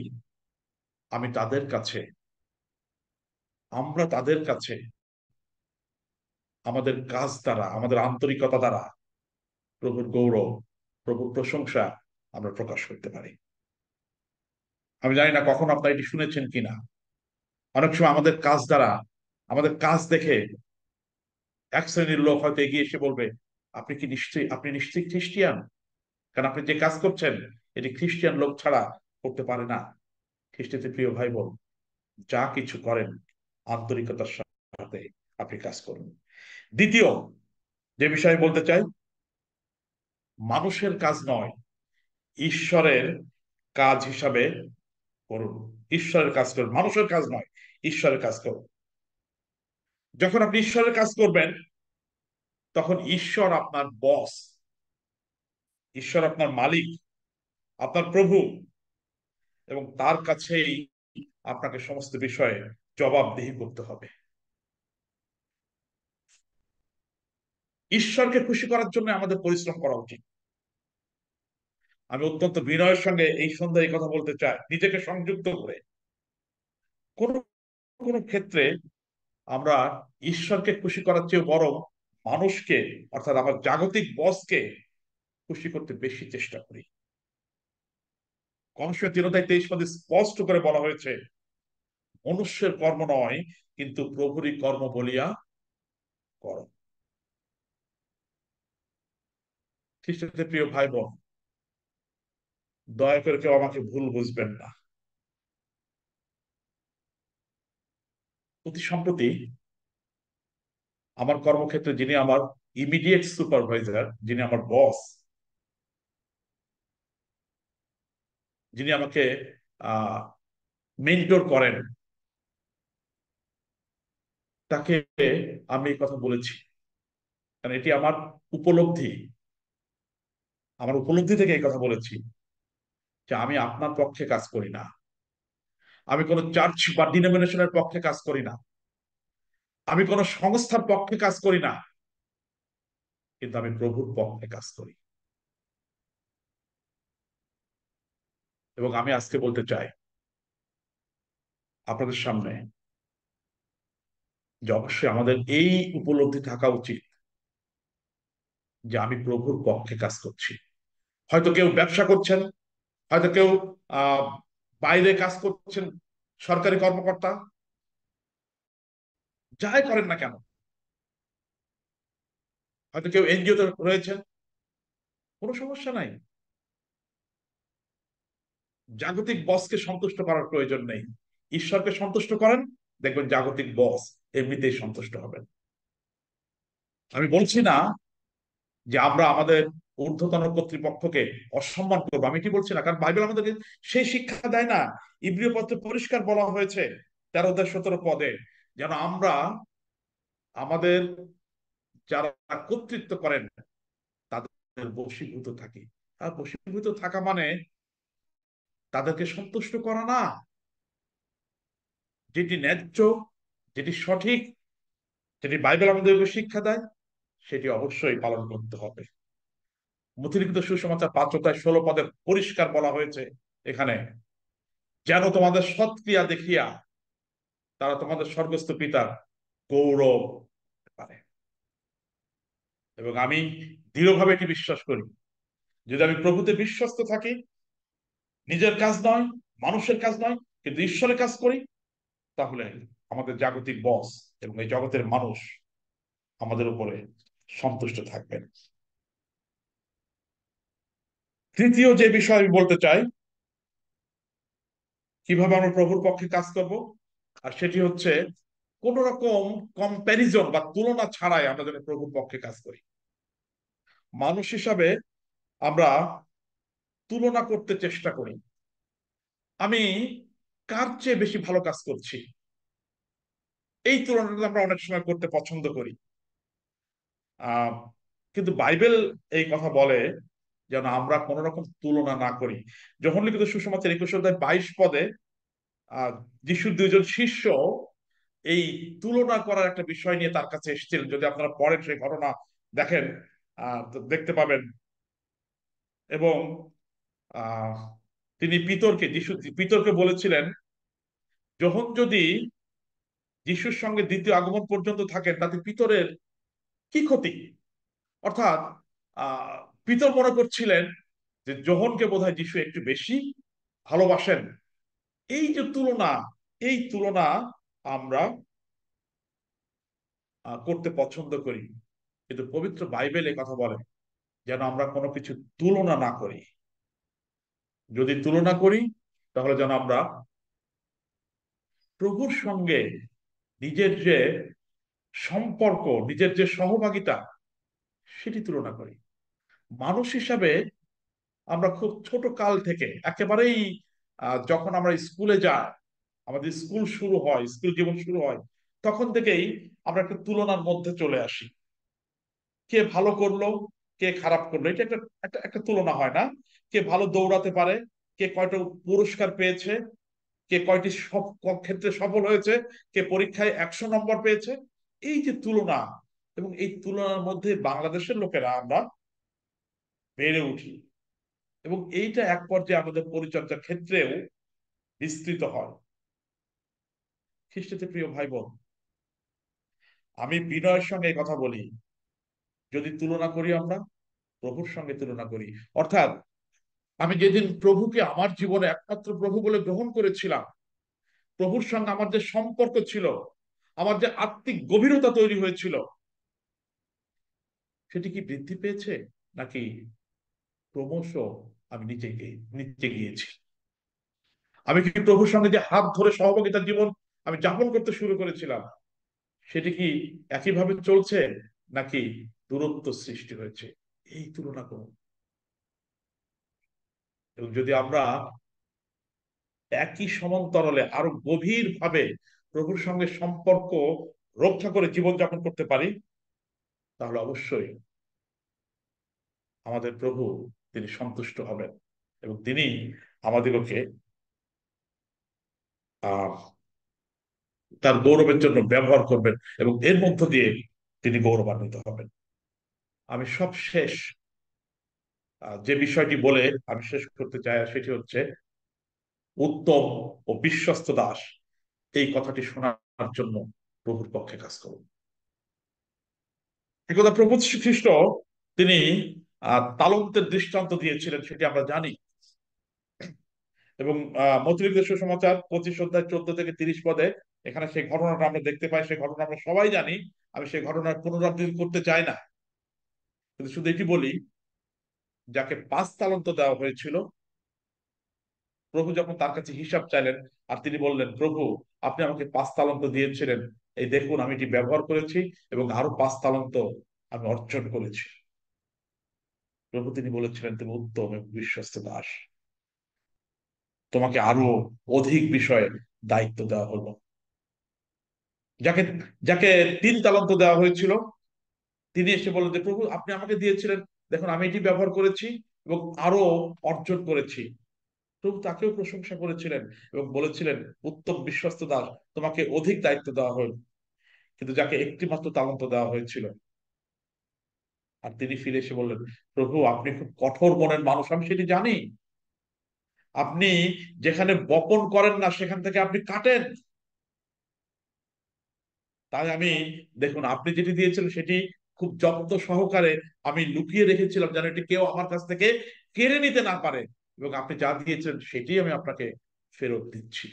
আমি তাদের কাছে, আমরা তাদের কাছে আমাদের কাজ দ্বারা, আমাদের আন্তরিকতা দ্বারা প্রভুর গৌরব, প্রভুর প্রশংসা আমরা প্রকাশ করতে পারি। আমি জানি না কখন আপনারা এটি শুনেছেন কিনা, অনেক সময় আমাদের কাজ দ্বারা, আমাদের কাজ দেখে এক শ্রেণীর লোক হয়তো এগিয়ে এসে বলবে, আপনি নিশ্চয়ই খ্রিস্টিয়ান, কারণ আপনি যে কাজ করছেন এটি খ্রিস্টিয়ান লোক ছাড়া করতে পারে না। খ্রিস্টতে প্রিয় ভাই বোন, যা কিছু করেন আন্তরিকতার সাথে আপনি কাজ করুন। দ্বিতীয় যে বিষয়ে বলতে চাই, মানুষের কাজ নয়, ঈশ্বরের কাজ হিসাবে করুন। ঈশ্বরের কাজ করুন, মানুষের কাজ নয়, ঈশ্বরের কাজ করুন। যখন আপনি ঈশ্বরের কাজ করবেন, তখন ঈশ্বর আপনার বস, ঈশ্বর আপনার মালিক, আপনার প্রভু, এবং তার কাছেই আপনাকে সমস্ত বিষয়ে জবাবদিহি করতে হবে। ঈশ্বরকে খুশি করার জন্য আমাদের পরিশ্রম করা উচিত। আমি অত্যন্ত বিনয়ের সঙ্গে এই সন্ধ্যায় এই কথা বলতে চাই, নিজেকে সংযুক্ত করে। কোন কোন ক্ষেত্রে আমরা ঈশ্বরকে খুশি করার চেয়ে বরং মানুষকে, অর্থাৎ আমার জাগতিক বসকে খুশি করতে বেশি চেষ্টা করি। কলসীয় 3:23 স্পষ্ট করে বলা হয়েছে, মনুষ্যের কর্ম নয়, কিন্তু প্রভুরই কর্ম বলিয়া করো। খ্রিস্টদের প্রিয় ভাই বোন, দয়া করে কেউ আমাকে ভুল বুঝবেন না। অতি সম্প্রতি আমার কর্মক্ষেত্রে যিনি আমার ইমিডিয়েট সুপারভাইজার, যিনি আমার বস, যিনি আমাকে মেন্টর করেন, তাকে আমি এই কথা বলেছি, কারণ এটি আমার উপলব্ধি, আমার উপলব্ধি থেকে এই কথা বলেছি যে আমি আপনার পক্ষে কাজ করি না, আমি কোন চার্চ বা ডিনোমিনেশনের পক্ষে কাজ করি না, আমি কোন সংস্থার পক্ষে কাজ করি না, কিন্তু আমি প্রভুর পক্ষে কাজ করি। এবং আমি আজকে বলতে চাই আপনাদের সামনে যে অবশ্যই আমাদের এই উপলব্ধি থাকা উচিত যে আমি প্রভুর পক্ষে কাজ করছি। হয়তো কেউ ব্যবসা করছেন, হয়তো কেউ আহ বাইরে কাজ করছেন, সরকারি কর্মকর্তা, যাই করেন না কেন, হয়তো কেউ এনজিওতে রয়েছেন, কোনো সমস্যা নাই। জাগতিক বসকে সন্তুষ্ট করার প্রয়োজন নেই, ঈশ্বরকে সন্তুষ্ট করেন, দেখবেন জাগতিক বস এমনিতেই সন্তুষ্ট হবেন। আমি বলছি না যে আমরা আমাদের ঊর্ধ্বতন কর্তৃপক্ষকে অসম্মান করবো, আমি কি বলছি না, কারণ বাইবেল আমাদেরকে সেই শিক্ষা দেয় না। ইব্রিয় পত্রে পরিষ্কার বলা হয়েছে 13-17 পদে যেন আমরা আমাদের যারা কর্তৃত্ব করেন তাদের বশীভূত থাকি। আর বশীভূত থাকা মানে তাদেরকে সন্তুষ্ট করা না, যেটি ন্যায্য, যেটি সঠিক, যেটি বাইবেল আমাদেরকে শিক্ষা দেয়, সেটি অবশ্যই পালন করতে হবে। মথিলিখিত সুসমাচার 5-16 পদে পরিষ্কার বলা হয়েছে এখানে, যেন তোমাদের সৎক্রিয়া দেখিয়া তারা তোমাদের স্বর্গস্থ পিতার গৌরব পারে। এবং আমি দৃঢ়ভাবে এটি বিশ্বাস করি, যদি আমি প্রভুতে বিশ্বস্ত থাকি, নিজের কাজ নয়, মানুষের কাজ নয়, কিন্তু ঈশ্বরের কাজ করি, তাহলে আমাদের জাগতিক বস এবং এই জগতের মানুষ আমাদের উপরে সন্তুষ্ট থাকবেন। তৃতীয় যে বিষয় আমি বলতে চাই, কিভাবে আমরা প্রভুর পক্ষে কাজ করব, আর সেটি হচ্ছে কোন রকম কম্প্যারিজন বা তুলনা ছাড়াই আমরা যেন প্রভুর পক্ষে কাজ করি। মানুষ হিসাবে আমরা তুলনা করতে চেষ্টা করি, আমি কার চেয়ে বেশি ভালো কাজ করছি, এই তুলনাটা আমরা অনেক সময় করতে পছন্দ করি। আহ কিন্তু বাইবেল এই কথা বলে যেন আমরা কোন রকম তুলনা না করি। যখন লিখিত সুসমাচার 21-22 পদে আহ যিশুর দুইজন শিষ্য এই তুলনা করার একটা বিষয় নিয়ে তার কাছে এসেছিলেন, যদি আপনারা পড়েন সেই ঘটনা দেখেন, তো দেখতে পাবেন। এবং আহ তিনি পিতরকে বলেছিলেন, যখন যদি যিশুর সঙ্গে দ্বিতীয় আগমন পর্যন্ত থাকেন তাতে পিতরের কি ক্ষতি। অর্থাৎ আহ পিতর মনে করছিলেন যে যোহনকে বোধহয় যিশু একটু বেশি ভালোবাসেন। এই যে তুলনা, এই তুলনা আমরা করতে পছন্দ করি, কিন্তু পবিত্র বাইবেল এই কথা বলে যেন আমরা কোনো কিছু তুলনা না করি। যদি তুলনা করি তাহলে যেন আমরা প্রভুর সঙ্গে নিজের যে সম্পর্ক, নিজের যে সহভাগিতা, সেটি তুলনা করি। মানুষ হিসাবে আমরা খুব ছোট কাল থেকে একেবারেই যখন আমরা স্কুলে যাই, আমাদের স্কুল শুরু হয়, স্কুল জীবন শুরু হয়, তখন থেকেই আমরা একটা তুলনার মধ্যে চলে আসি। কে ভালো করলো, কে খারাপ করলো, এটা একটা একটা একটা তুলনা হয় না? কে ভালো দৌড়াতে পারে, কে কয়টা পুরস্কার পেয়েছে, কে কয়টি সব ক্ষেত্রে সফল হয়েছে, কে পরীক্ষায় 100 নম্বর পেয়েছে, এই যে তুলনা। এবং এই তুলনার মধ্যে বাংলাদেশের লোকেরা আমরা বেড়ে উঠি, এবং এইটা এক পর্যায়ে আমাদের পরিচর্যার ক্ষেত্রেও বিস্তৃত হয়। খ্রিস্টতে প্রিয় ভাই বোন, আমি বিনয়ের সঙ্গে এই কথা বলি, যদি তুলনা করি আমরা প্রভুর সঙ্গে তুলনা করি, অর্থাৎ আমি যেদিন প্রভুকে আমার জীবনে একমাত্র প্রভু বলে গ্রহণ করেছিলাম, প্রভুর সঙ্গে আমার যে সম্পর্ক ছিল, আমার যে আত্মিক গভীরতা তৈরি হয়েছিল, সেটি কি বৃদ্ধি পেয়েছে, নাকি ক্রমশ আমি নিচে গিয়েছি? আমি কি প্রভুর সঙ্গে যে হাত ধরে সহযোগিতার জীবন আমি যাপন করতে শুরু করেছিলাম, সেটি কি একইভাবে চলছে, নাকি দূরত্ব সৃষ্টি হয়েছে? এই তুলনা করুন। এবং যদি আমরা একই সমান্তরালে আরো গভীর ভাবে প্রভুর সঙ্গে সম্পর্ক রক্ষা করে জীবনযাপন করতে পারি, তাহলে অবশ্যই আমাদের প্রভু তিনি সন্তুষ্ট হবেন, এবং তিনি আমাদেরকে আহ তার গৌরবের জন্য ব্যবহার করবেন, এবং এর মধ্য দিয়ে তিনি গৌরবান্বিত হবেন। আমি সব শেষ যে বিষয়টি বলে আমি শেষ করতে চাই, সেটি হচ্ছে উত্তম ও বিশ্বস্ত দাস, এই কথাটি শোনার জন্য প্রভুর পক্ষে কাজ করুন। একথা প্রভু খ্রিস্ট তিনি তালন্তের দৃষ্টান্ত দিয়েছিলেন, সেটি আমরা জানি। এবং মথুলিখিত সুসমাচার 25 অধ্যায় 14 থেকে 30 পদে এখানে সেই ঘটনাটা আমরা দেখতে পাই। সেই ঘটনা আমরা সবাই জানি। আমি সেই ঘটনার পুনরাবৃত্তি করতে চাই না, কিন্তু শুধু এটি বলি, যাকে 5 তালন্ত দেওয়া হয়েছিল, প্রভু যখন তার কাছে হিসাব চাইলেন, আর তিনি বললেন, প্রভু আপনি আমাকে 5 তালন্ত দিয়েছিলেন, এই দেখুন আমি এটি ব্যবহার করেছি এবং আরো 5 তালন্ত আমি অর্জন করেছি। প্রভু তিনি বলেছিলেন, তুমি উত্তম এবং বিশ্বস্ত দাস, তোমাকে আরো অধিক বিষয়ে দায়িত্ব দেওয়া হলো। যাকে যাকে 3 তালন্ত দেওয়া হয়েছিল, তিনি এসে বললেন যে প্রভু আপনি আমাকে দিয়েছিলেন, দেখুন আমি এটি ব্যবহার করেছি এবং আরো অর্জন করেছি। প্রভু তাকেও প্রশংসা করেছিলেন এবং বলেছিলেন, উত্তম বিশ্বস্ত দাস, তোমাকে অধিক দায়িত্ব দেওয়া হল। কিন্তু যাকে একটি মাত্র তালন্ত দেওয়া হয়েছিল, আর তিনি ফিরে এসে বললেন, প্রভু আপনি খুব কঠোর মনের মানুষ, আমি সেটি জানি। আপনি যেখানে বপন করেন না সেখান থেকে আপনি কাটেন। তাই আমি, দেখুন আপনি যেটি দিয়েছিলেন সেটি খুব যত্ন সহকারে আমি লুকিয়ে রেখেছিলাম, যেন এটি কেউ আমার কাছ থেকে কেড়ে নিতে না পারে। এবং আপনি যা দিয়েছিলেন সেটি আমি আপনাকে ফেরত দিচ্ছি।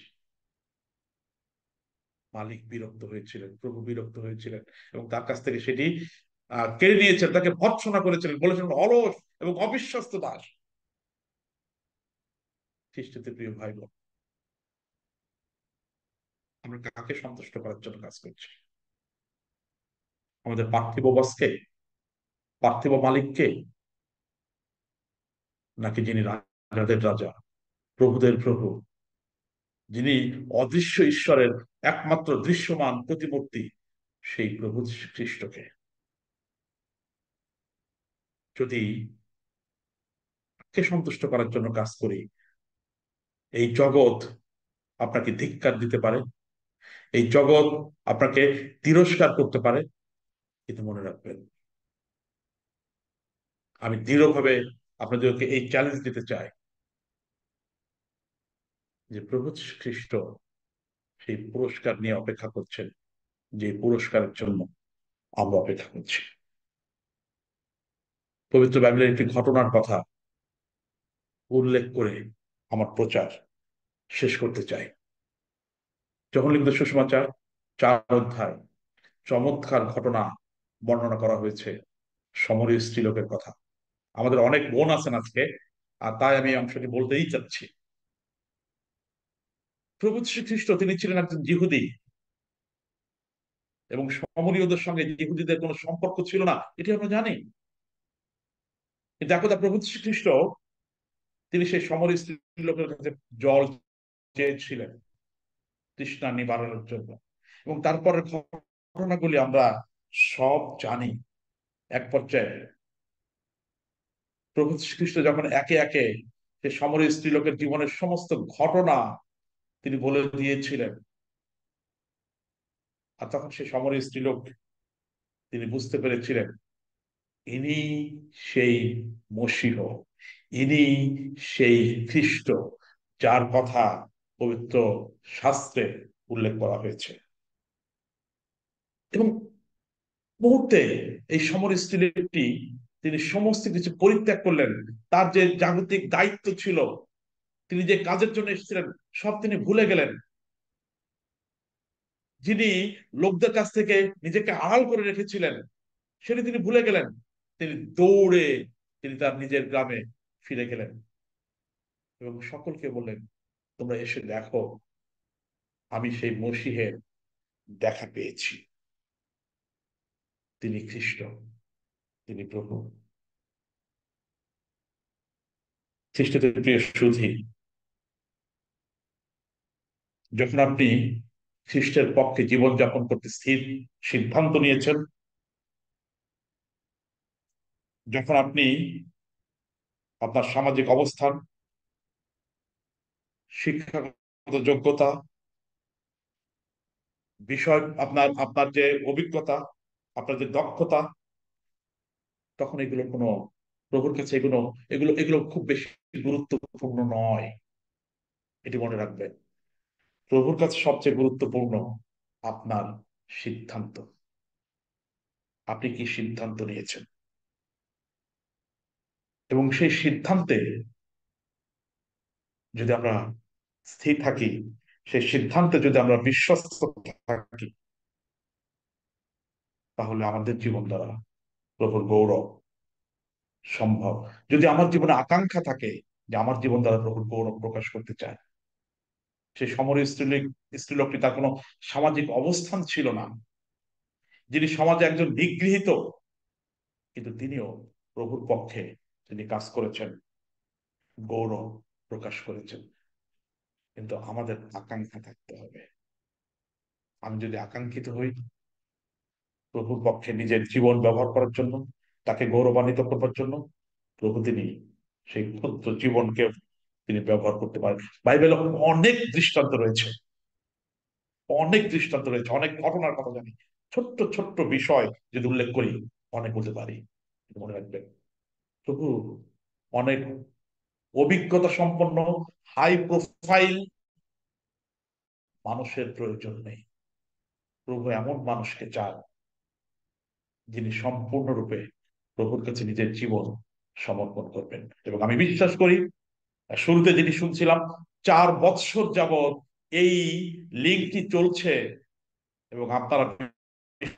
মালিক বিরক্ত হয়েছিলেন, প্রভু বিরক্ত হয়েছিলেন এবং তার কাছ থেকে সেটি কেড়ে নিয়েছেন, তাকে ভর্ৎসনা করেছিলেন, বলেছিলেন অলস এবং অবিশ্বস্ত দাস। খ্রিস্টতে প্রিয় ভাই বোন, আমরা কাকে সন্তুষ্ট করার জন্য কাজ করছি? আমাদের পার্থিব বসকে, পার্থিব মালিককে, নাকি যিনি রাজাদের রাজা, প্রভুদের প্রভু, যিনি অদৃশ্য ঈশ্বরের একমাত্র দৃশ্যমান প্রতিমূর্তি, সেই প্রভু খ্রিস্টকে? যদি কে সন্তুষ্ট করার জন্য কাজ করি, এই জগৎ আপনাকে ধিক্কার দিতে পারে, এই জগৎ আপনাকে তিরস্কার করতে পারে, কিন্তু মনে রাখবেন, আমি দৃঢ়ভাবে আপনাদেরকে এই চ্যালেঞ্জ দিতে চাই যে প্রভু খ্রিস্ট সেই পুরস্কার নিয়ে অপেক্ষা করছেন, যে পুরস্কারের জন্য আমরা অপেক্ষা করছি। পবিত্র বাইবেলের একটি ঘটনার কথা উল্লেখ করে আমার প্রচার শেষ করতে চাই। যখন লিখিত সুসমাচার 4 অধ্যায় চমৎকার ঘটনা বর্ণনা করা হয়েছে সমরীয় স্ত্রীলোকের কথা। আমাদের অনেক বোন আছেন আজকে, আর তাই আমি এই অংশটি বলতেই চাচ্ছি। প্রভু শ্রীখ্রিস্ট তিনি ছিলেন একজন যিহুদি, এবং সমরীয়দের সঙ্গে যিহুদিদের কোনো সম্পর্ক ছিল না, এটি আমরা জানি। কিন্তু একদা প্রভু শ্রীখ্রিস্ট তিনি সেই সমরীয় স্ত্রীলোকের কাছে জল চেয়েছিলেন তৃষ্ণা নিবারণের জন্য, এবং তারপরের ঘটনাগুলি আমরা সব জানি। এক পর্যায়ে প্রভু শ্রীকৃষ্ণ যখন একে একে সে সমরীয় স্ত্রীলোকের জীবনের সমস্ত ঘটনা তিনি বলে দিয়েছিলেন, আর তখন সে সমরীয় স্ত্রীলোক তিনি বুঝতে পেরেছিলেন, ইনি সেই মসীহ, ইনি সেই খ্রিস্ট, যার কথা পবিত্র শাস্ত্রে উল্লেখ করা হয়েছে। এবং মুহূর্তে এই সমরীয় স্ত্রীলোকটি তিনি সমস্ত কিছু পরিত্যাগ করলেন। তার যে জাগতিক দায়িত্ব ছিল, তিনি যে কাজের জন্য এসেছিলেন, সব তিনি ভুলে গেলেন। যিনি লোকদের কাছ থেকে নিজেকে আড়াল করে রেখেছিলেন, সেটি তিনি ভুলে গেলেন। তিনি দৌড়ে তিনি তার নিজের গ্রামে ফিরে গেলেন এবং সকলকে বললেন, তোমরা এসে দেখো, আমি সেই মসীহের দেখা পেয়েছি। তিনি খ্রিস্ট, তিনি প্রভু। খ্রিস্টের প্রিয় সুধী, যখন আপনি খ্রিস্টের পক্ষে জীবনযাপন করতে স্থির সিদ্ধান্ত নিয়েছেন, যখন আপনি আপনার সামাজিক অবস্থান, শিক্ষাগত যোগ্যতা, বিষয়, আপনার আপনার যে অভিজ্ঞতা, আপনার যে দক্ষতা, তখন এগুলো কোনো, প্রভুর কাছে এগুলো এগুলো এগুলো খুব বেশি গুরুত্বপূর্ণ নয়। এটি মনে রাখবেন। প্রভুর কাছে সবচেয়ে গুরুত্বপূর্ণ আপনার সিদ্ধান্ত। আপনি কি সিদ্ধান্ত নিয়েছেন, এবং সেই সিদ্ধান্তে যদি আমরা স্থির থাকি, সেই সিদ্ধান্তে যদি আমরা বিশ্বস্ত থাকি, তাহলে আমাদের জীবন দ্বারা প্রভুর গৌরব সম্ভব। যদি আমার জীবনে আকাঙ্ক্ষা থাকে যে আমার জীবন দ্বারা প্রভুর গৌরব প্রকাশ করতে চায়, সেই সমরের স্ত্রীলোকটি তার কোনো সামাজিক অবস্থান ছিল না, যিনি সমাজে একজন নিগৃহীত, কিন্তু তিনিও প্রভুর পক্ষে তিনি কাজ করেছেন, গৌরব প্রকাশ করেছেন। কিন্তু আমাদের আকাঙ্ক্ষা থাকতে হবে। আমি যদি আকাঙ্ক্ষিত হই প্রভুর পক্ষে নিজের জীবন ব্যবহার করার জন্য, তাকে গৌরবান্বিত করবার জন্য, প্রভু তিনি সেই ক্ষুদ্র জীবনকে তিনি ব্যবহার করতে পারেন। বাইবেলে অনেক দৃষ্টান্ত রয়েছে, অনেক দৃষ্টান্ত রয়েছে, অনেক ঘটনার কথা জানি। ছোট্ট ছোট্ট বিষয় যদি উল্লেখ করি অনেক বলতে পারি। মনে রাখবেন, প্রভু অনেক অভিজ্ঞতা সম্পন্ন, হাই প্রোফাইল মানুষের প্রয়োজন নেই। প্রভু এমন মানুষকে চান যিনি সম্পূর্ণরূপে প্রভুর কাছে নিজের জীবন সমর্পণ করবেন। এবং আমি বিশ্বাস করি, শুরুতে যেটি শুনছিলাম, 4 বৎসর যাবৎ এই লিঙ্কটি চলছে, এবং আপনারা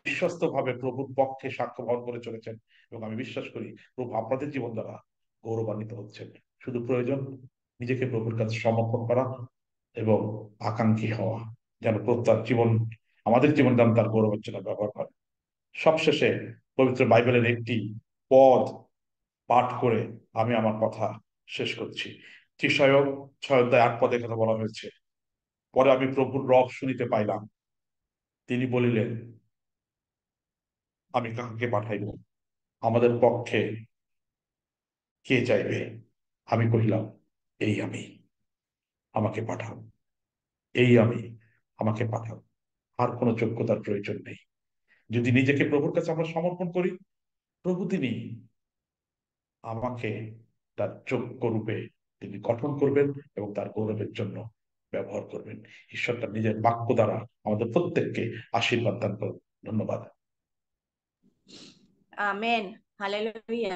বিশ্বস্ত ভাবে প্রভুর পক্ষে সাক্ষ্য বহন করে চলেছেন। এবং আমি বিশ্বাস করি প্রভু আপনাদের জীবন দ্বারা গৌরবান্বিত হচ্ছেন। শুধু প্রয়োজন নিজেকে প্রভুর কাছে সমর্পণ করা এবং আকাঙ্ক্ষী হওয়া, যেন প্রত্যার জীবন, আমাদের জীবন যেন তার গৌরবের জন্য ব্যবহার করে। সবশেষে পবিত্র বাইবেলের একটি পদ পাঠ করে আমি আমার কথা শেষ করছি। তিসায়ক 6 অধ্যায় 8 পদে কথা বলা হয়েছে, পরে আমি প্রভুর রব শুনিতে পাইলাম, তিনি বলিলেন, আমি কাহাকে পাঠাইব, আমাদের পক্ষে কে চাইবে? আমি কহিলাম, এই আমি, আমাকে পাঠাও। এই আমি, আমাকে পাঠাও। আর কোনো যোগ্যতার প্রয়োজন নেই। যদি নিজেকে প্রভুর কাছে আমরা সমর্পণ করি, প্রভু তিনি আমাকে তার যোগ্য রূপে তিনি গঠন করবেন এবং তার গৌরবের জন্য ব্যবহার করবেন। ঈশ্বর তার নিজের বাক্য দ্বারা আমাদের প্রত্যেককে আশীর্বাদ দান করুন। ধন্যবাদ। আমেন। হালেলুয়া।